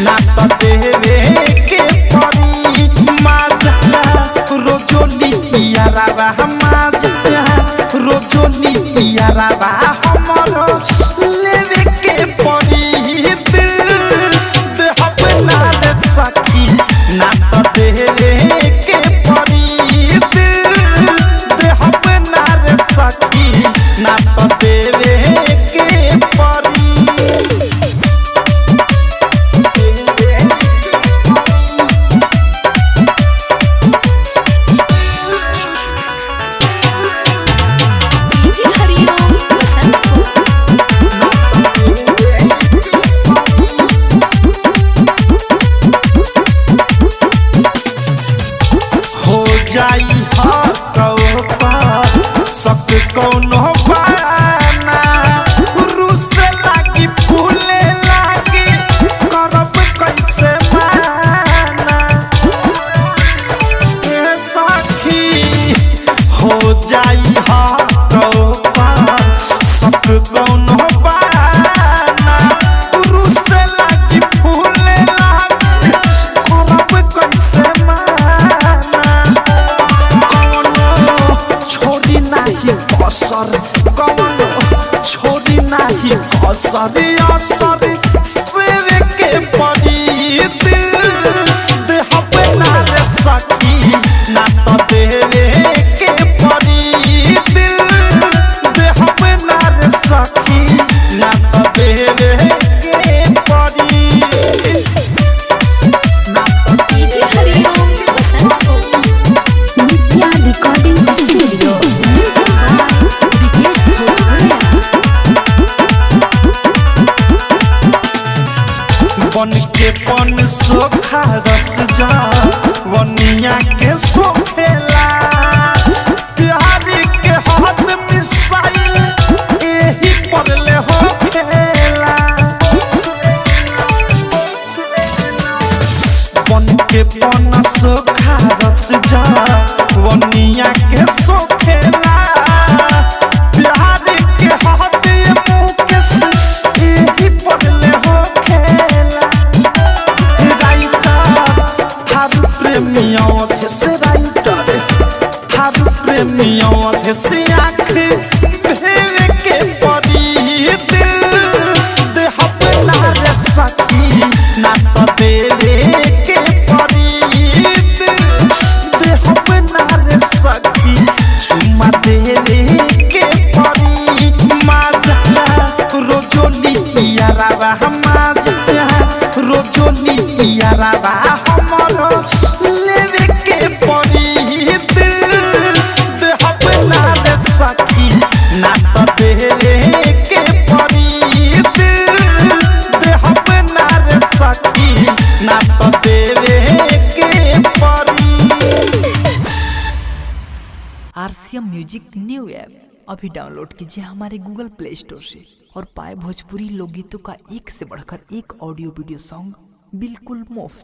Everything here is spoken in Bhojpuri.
ना तो देवे के परी माजा रोजोली यारावा माजा रोजोली यारावा हमरो लेवे के परी दिल दे अपना रे सखी ना तो देवे के परी दिल दे अपना रे सखी ना तो देवे के परी जाई सब कौनो बाना रूस लागी फूले लागी करब कैसे माना सखी हो जाई सब कौनो बाना रूस लागी फूले लागी करब कैसे असर कौनो छोड़ी नाही असर असर सेव के परी दिल दे अपना रे सखी ना तो देवे के परी दिल दे अपना रे सखी ना तो देवे के परी ना तो डीजे हरिओम बसंतपुर नित्या रिकॉर्डिंग स्टूडियो बन के पन सोखा रस जा वनिया के सोखेला प्यारी के हाथ मिसाइल एही पड़ले हो खेला बन के पन सोखा रस जा वनिया के सोखेला प्यारी के हाथ मुकेश एही पड़ले हो प्रेमियों से राइटर थारू प्रेमियों से आँख भेवे के परी दिल दे अपना रे सखी ना तो देवे के परी दिल दे अपना रे सखी चुमा देवे के परी माजा रोजोली यारावा माजा रोजोली यारावा हमरो लेवे के परी दिल दे अपना रे सखी ना तो देवे के परी दिल दे अपना रे सखी ना तो देवे के परी। आरसीएम म्यूजिक न्यू ऐप अभी डाउनलोड कीजिए हमारे गूगल प्ले स्टोर से और पाए भोजपुरी लोकगीतों का एक से बढ़कर एक ऑडियो वीडियो सॉन्ग बिल्कुल मुफ्त।